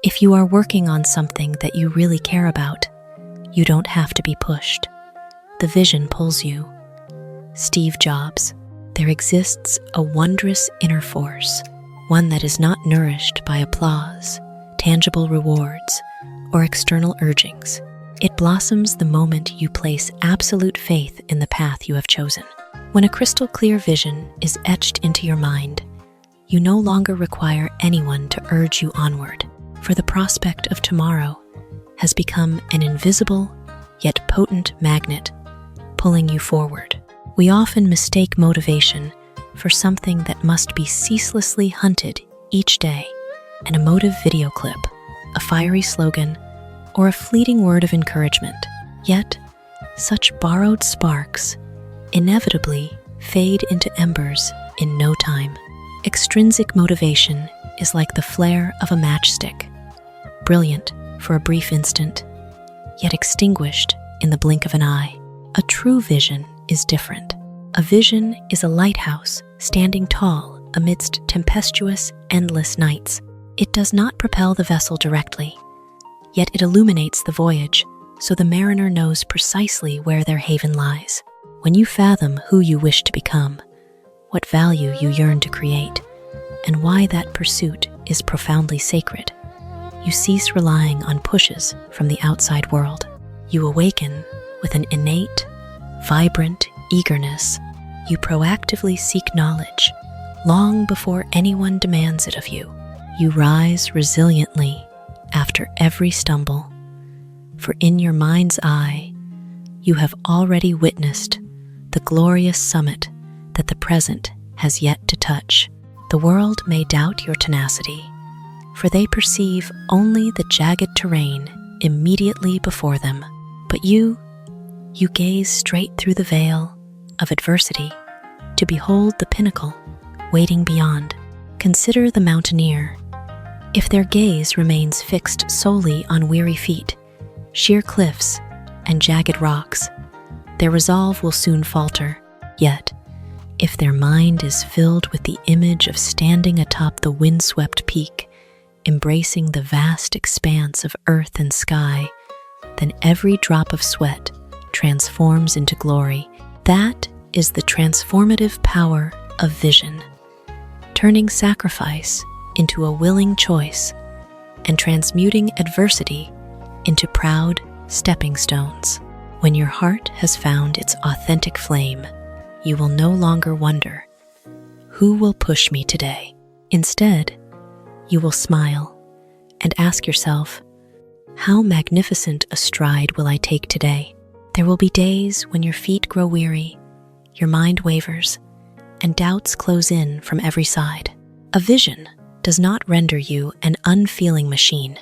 If you are working on something that you really care about, you don't have to be pushed. The vision pulls you. Steve Jobs. There exists a wondrous inner force, one that is not nourished by applause, tangible rewards, or external urgings. It blossoms the moment you place absolute faith in the path you have chosen. When a crystal clear vision is etched into your mind, you no longer require anyone to urge you onward, for the prospect of tomorrow has become an invisible yet potent magnet pulling you forward. We often mistake motivation for something that must be ceaselessly hunted each day: an emotive video clip, a fiery slogan, or a fleeting word of encouragement. Yet, such borrowed sparks inevitably fade into embers in no time. Extrinsic motivation is like the flare of a matchstick, brilliant for a brief instant, yet extinguished in the blink of an eye. A true vision is different. A vision is a lighthouse standing tall amidst tempestuous, endless nights. It does not propel the vessel directly, yet it illuminates the voyage so the mariner knows precisely where their haven lies. When you fathom who you wish to become, what value you yearn to create, and why that pursuit is profoundly sacred, you cease relying on pushes from the outside world. You awaken with an innate, vibrant eagerness. You proactively seek knowledge long before anyone demands it of you. You rise resiliently after every stumble, for in your mind's eye, you have already witnessed the glorious summit that the present has yet to touch. The world may doubt your tenacity, for they perceive only the jagged terrain immediately before them. But you gaze straight through the veil of adversity to behold the pinnacle waiting beyond. Consider the mountaineer. If their gaze remains fixed solely on weary feet, sheer cliffs, and jagged rocks, their resolve will soon falter. Yet, if their mind is filled with the image of standing atop the windswept peak, embracing the vast expanse of earth and sky, then every drop of sweat transforms into glory. That is the transformative power of vision, turning sacrifice into a willing choice and transmuting adversity into proud stepping stones. When your heart has found its authentic flame, you will no longer wonder, who will push me today? Instead, you will smile and ask yourself, how magnificent a stride will I take today? There will be days when your feet grow weary, your mind wavers, and doubts close in from every side. A vision does not render you an unfeeling machine,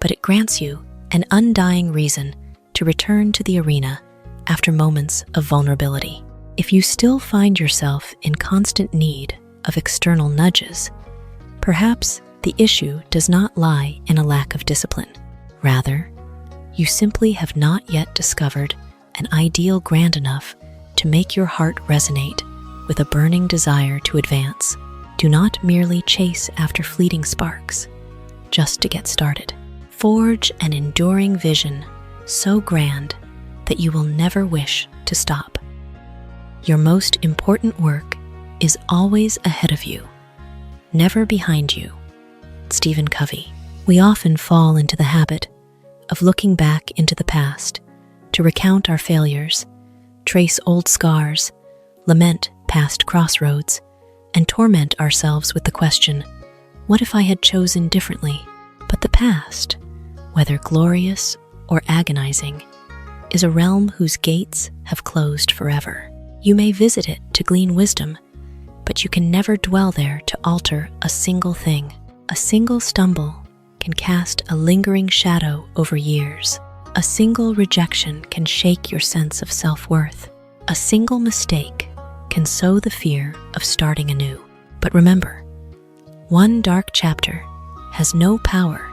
but it grants you an undying reason to return to the arena after moments of vulnerability. If you still find yourself in constant need of external nudges, perhaps the issue does not lie in a lack of discipline. Rather, you simply have not yet discovered an ideal grand enough to make your heart resonate with a burning desire to advance. Do not merely chase after fleeting sparks, just to get started. Forge an enduring vision so grand that you will never wish to stop. Your most important work is always ahead of you, never behind you. Stephen Covey. We often fall into the habit of looking back into the past to recount our failures, trace old scars, lament past crossroads, and torment ourselves with the question, what if I had chosen differently? But the past, whether glorious or agonizing, is a realm whose gates have closed forever. You may visit it to glean wisdom, but you can never dwell there to alter a single thing. A single stumble can cast a lingering shadow over years. A single rejection can shake your sense of self-worth. A single mistake can sow the fear of starting anew. But remember, one dark chapter has no power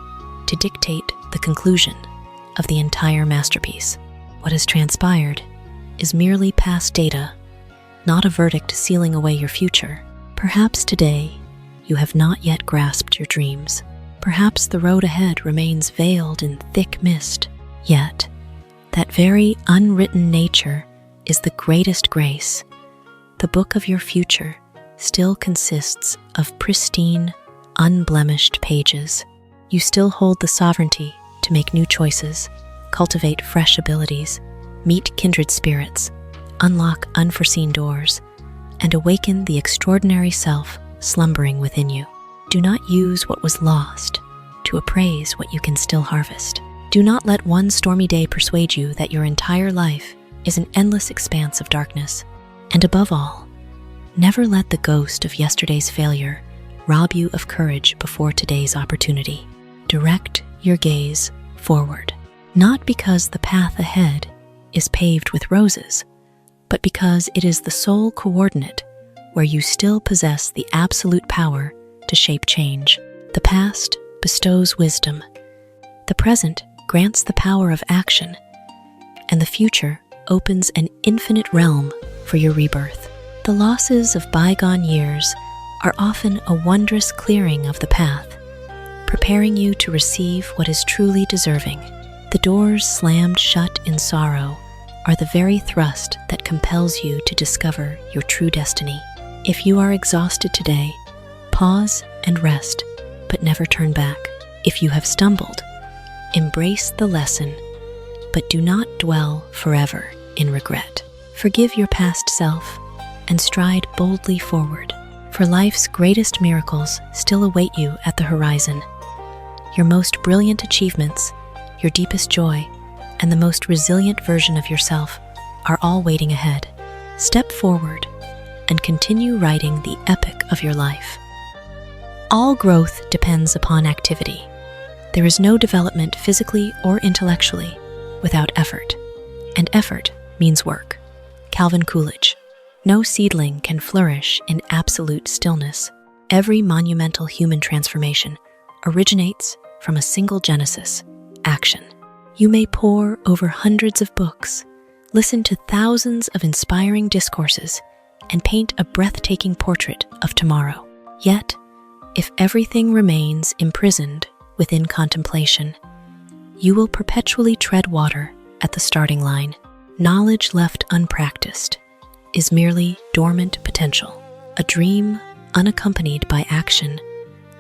to dictate the conclusion of the entire masterpiece. What has transpired is merely past data, not a verdict sealing away your future. Perhaps today you have not yet grasped your dreams. Perhaps the road ahead remains veiled in thick mist, yet that very unwritten nature is the greatest grace. The book of your future still consists of pristine, unblemished pages. You still hold the sovereignty to make new choices, cultivate fresh abilities, meet kindred spirits, unlock unforeseen doors, and awaken the extraordinary self slumbering within you. Do not use what was lost to appraise what you can still harvest. Do not let one stormy day persuade you that your entire life is an endless expanse of darkness. And above all, never let the ghost of yesterday's failure rob you of courage before today's opportunity. Direct your gaze forward, not because the path ahead is paved with roses, but because it is the sole coordinate where you still possess the absolute power to shape change. The past bestows wisdom, the present grants the power of action, and the future opens an infinite realm for your rebirth. The losses of bygone years are often a wondrous clearing of the path, preparing you to receive what is truly deserving. The doors slammed shut in sorrow are the very thrust that compels you to discover your true destiny. If you are exhausted today, pause and rest, but never turn back. If you have stumbled, embrace the lesson, but do not dwell forever in regret. Forgive your past self and stride boldly forward, for life's greatest miracles still await you at the horizon. Your most brilliant achievements, your deepest joy, and the most resilient version of yourself are all waiting ahead. Step forward and continue writing the epic of your life. All growth depends upon activity. There is no development physically or intellectually without effort, and effort means work. Calvin Coolidge. No seedling can flourish in absolute stillness. Every monumental human transformation originates from a single genesis: action. You may pore over hundreds of books, listen to thousands of inspiring discourses, and paint a breathtaking portrait of tomorrow. Yet, if everything remains imprisoned within contemplation, you will perpetually tread water at the starting line. Knowledge left unpracticed is merely dormant potential. A dream unaccompanied by action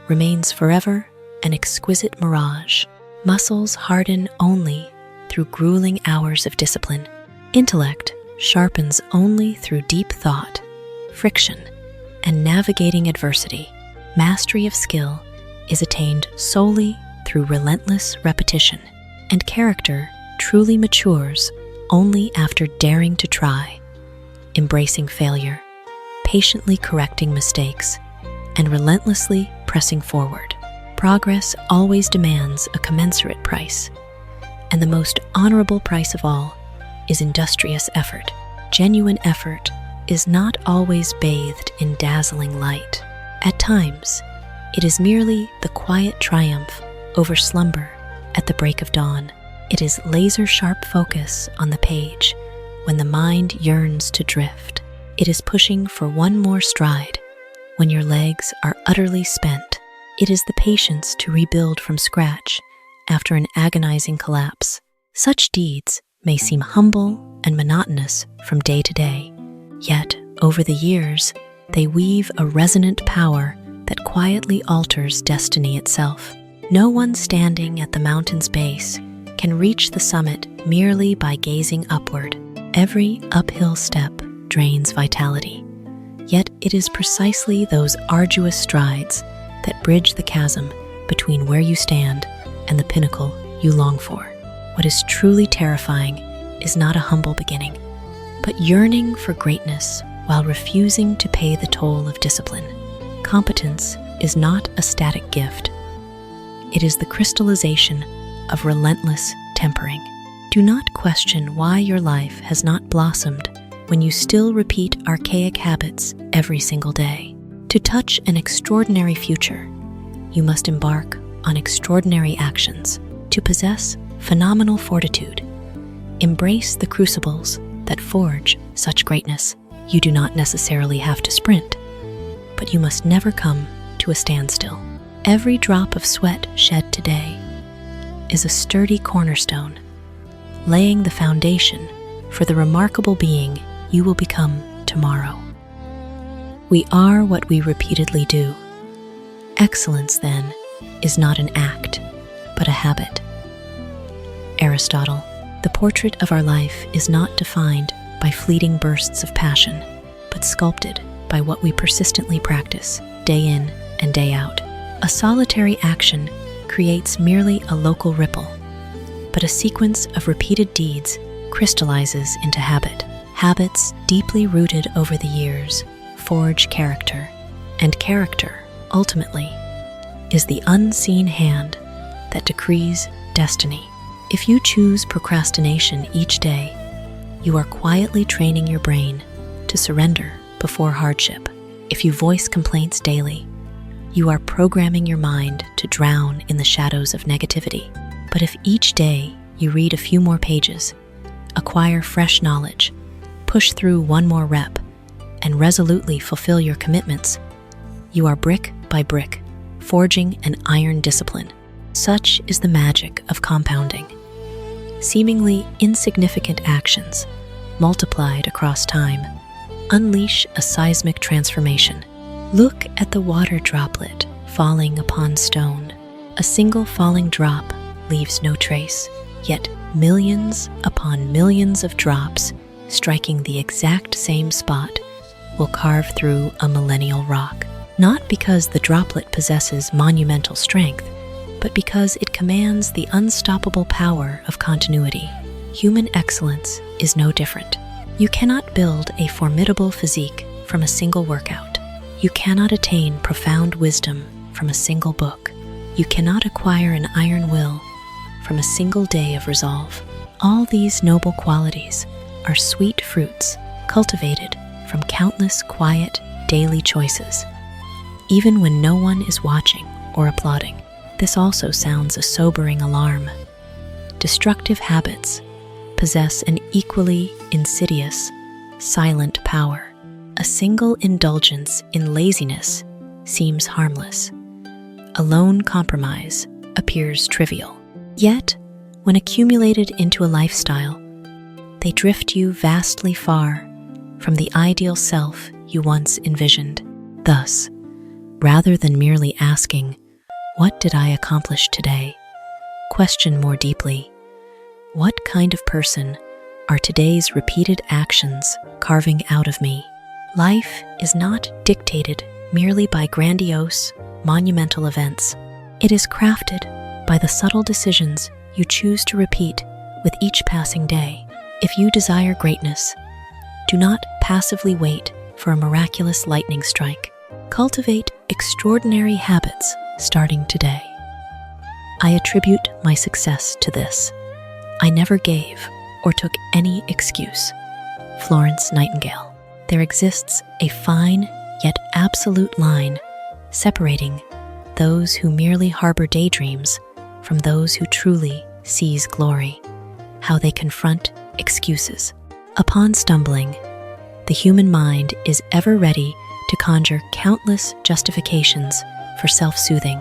remains forever an exquisite mirage. Muscles harden only through grueling hours of discipline. Intellect sharpens only through deep thought, friction, and navigating adversity. Mastery of skill is attained solely through relentless repetition, and character truly matures only after daring to try, embracing failure, patiently correcting mistakes, and relentlessly pressing forward. Progress always demands a commensurate price, and the most honorable price of all is industrious effort. Genuine effort is not always bathed in dazzling light. At times, it is merely the quiet triumph over slumber at the break of dawn. It is laser-sharp focus on the page when the mind yearns to drift. It is pushing for one more stride when your legs are utterly spent. It is the patience to rebuild from scratch after an agonizing collapse. Such deeds may seem humble and monotonous from day to day, yet over the years, they weave a resonant power that quietly alters destiny itself. No one standing at the mountain's base can reach the summit merely by gazing upward. Every uphill step drains vitality, yet it is precisely those arduous strides that bridge the chasm between where you stand and the pinnacle you long for. What is truly terrifying is not a humble beginning, but yearning for greatness while refusing to pay the toll of discipline. Competence is not a static gift. It is the crystallization of relentless tempering. Do not question why your life has not blossomed when you still repeat archaic habits every single day. To touch an extraordinary future, you must embark on extraordinary actions. To possess phenomenal fortitude, embrace the crucibles that forge such greatness. You do not necessarily have to sprint, but you must never come to a standstill. Every drop of sweat shed today is a sturdy cornerstone, laying the foundation for the remarkable being you will become tomorrow. We are what we repeatedly do. Excellence, then, is not an act, but a habit. Aristotle, the portrait of our life is not defined by fleeting bursts of passion, but sculpted by what we persistently practice, day in and day out. A solitary action creates merely a local ripple, but a sequence of repeated deeds crystallizes into habit. Habits deeply rooted over the years forge character, and character, ultimately, is the unseen hand that decrees destiny. If you choose procrastination each day, you are quietly training your brain to surrender before hardship. If you voice complaints daily, you are programming your mind to drown in the shadows of negativity. But if each day you read a few more pages, acquire fresh knowledge, push through one more rep, and resolutely fulfill your commitments, you are brick by brick forging an iron discipline. Such is the magic of compounding. Seemingly insignificant actions, multiplied across time, unleash a seismic transformation. Look at the water droplet falling upon stone. A single falling drop leaves no trace, yet millions upon millions of drops striking the exact same spot will carve through a millennial rock. Not because the droplet possesses monumental strength, but because it commands the unstoppable power of continuity. Human excellence is no different. You cannot build a formidable physique from a single workout. You cannot attain profound wisdom from a single book. You cannot acquire an iron will from a single day of resolve. All these noble qualities are sweet fruits cultivated from countless quiet daily choices, even when no one is watching or applauding. This also sounds a sobering alarm. Destructive habits possess an equally insidious, silent power. A single indulgence in laziness seems harmless. A lone compromise appears trivial. Yet, when accumulated into a lifestyle, they drift you vastly far from the ideal self you once envisioned. Thus, rather than merely asking, "What did I accomplish today?" question more deeply, "What kind of person are today's repeated actions carving out of me?" Life is not dictated merely by grandiose, monumental events. It is crafted by the subtle decisions you choose to repeat with each passing day. If you desire greatness, do not passively wait for a miraculous lightning strike. Cultivate extraordinary habits starting today. I attribute my success to this. I never gave or took any excuse. Florence Nightingale. There exists a fine yet absolute line separating those who merely harbor daydreams from those who truly seize glory. How they confront excuses. Upon stumbling, the human mind is ever ready to conjure countless justifications for self-soothing.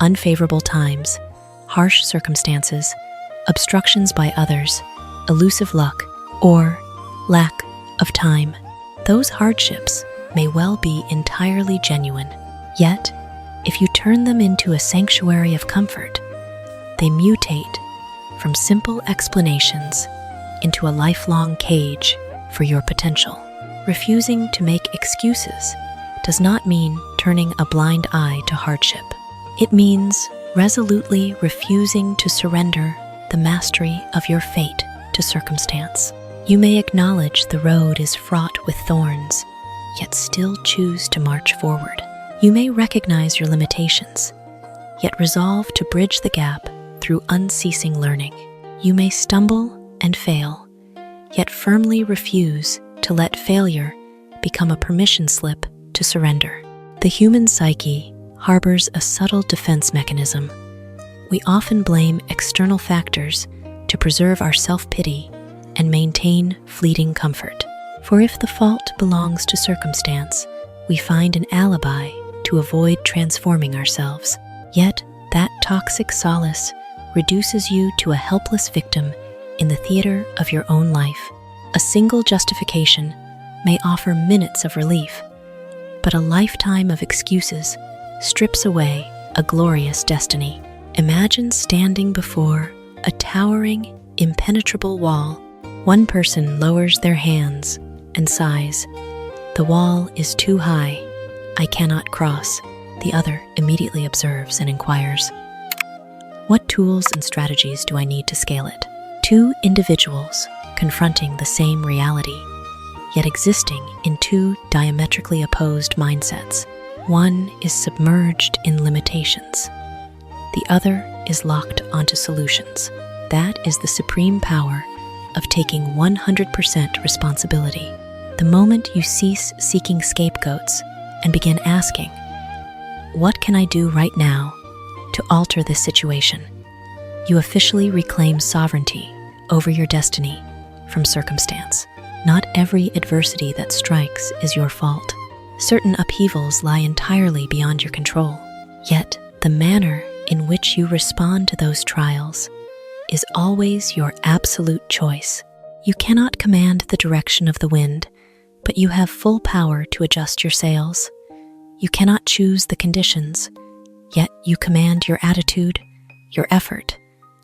Unfavorable times, harsh circumstances, obstructions by others, elusive luck, or lack of time. Those hardships may well be entirely genuine. Yet, if you turn them into a sanctuary of comfort, they mutate from simple explanations into a lifelong cage for your potential. Refusing to make excuses does not mean turning a blind eye to hardship. It means resolutely refusing to surrender the mastery of your fate to circumstance. You may acknowledge the road is fraught with thorns, yet still choose to march forward. You may recognize your limitations, yet resolve to bridge the gap through unceasing learning. You may stumble and fail, yet firmly refuse to let failure become a permission slip to surrender. The human psyche harbors a subtle defense mechanism. We often blame external factors to preserve our self-pity and maintain fleeting comfort. For if the fault belongs to circumstance, we find an alibi to avoid transforming ourselves. Yet, that toxic solace reduces you to a helpless victim in the theater of your own life. A single justification may offer minutes of relief, but a lifetime of excuses strips away a glorious destiny. Imagine standing before a towering, impenetrable wall. One person lowers their hands and sighs, "The wall is too high. I cannot cross." The other immediately observes and inquires, "What tools and strategies do I need to scale it?" Two individuals confronting the same reality, yet existing in two diametrically opposed mindsets. One is submerged in limitations. The other is locked onto solutions. That is the supreme power of taking 100% responsibility. The moment you cease seeking scapegoats and begin asking, "What can I do right now to alter this situation?" you officially reclaim sovereignty over your destiny from circumstance. Not every adversity that strikes is your fault. Certain upheavals lie entirely beyond your control. Yet, the manner in which you respond to those trials is always your absolute choice. You cannot command the direction of the wind, but you have full power to adjust your sails. You cannot choose the conditions, yet you command your attitude, your effort,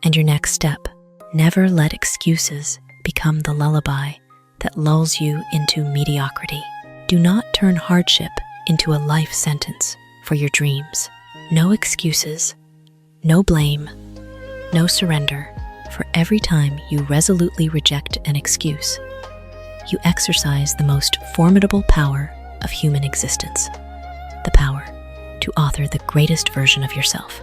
and your next step. Never let excuses become the lullaby that lulls you into mediocrity. Do not turn hardship into a life sentence for your dreams. No excuses, no blame, no surrender. For every time you resolutely reject an excuse, you exercise the most formidable power of human existence, the power to author the greatest version of yourself.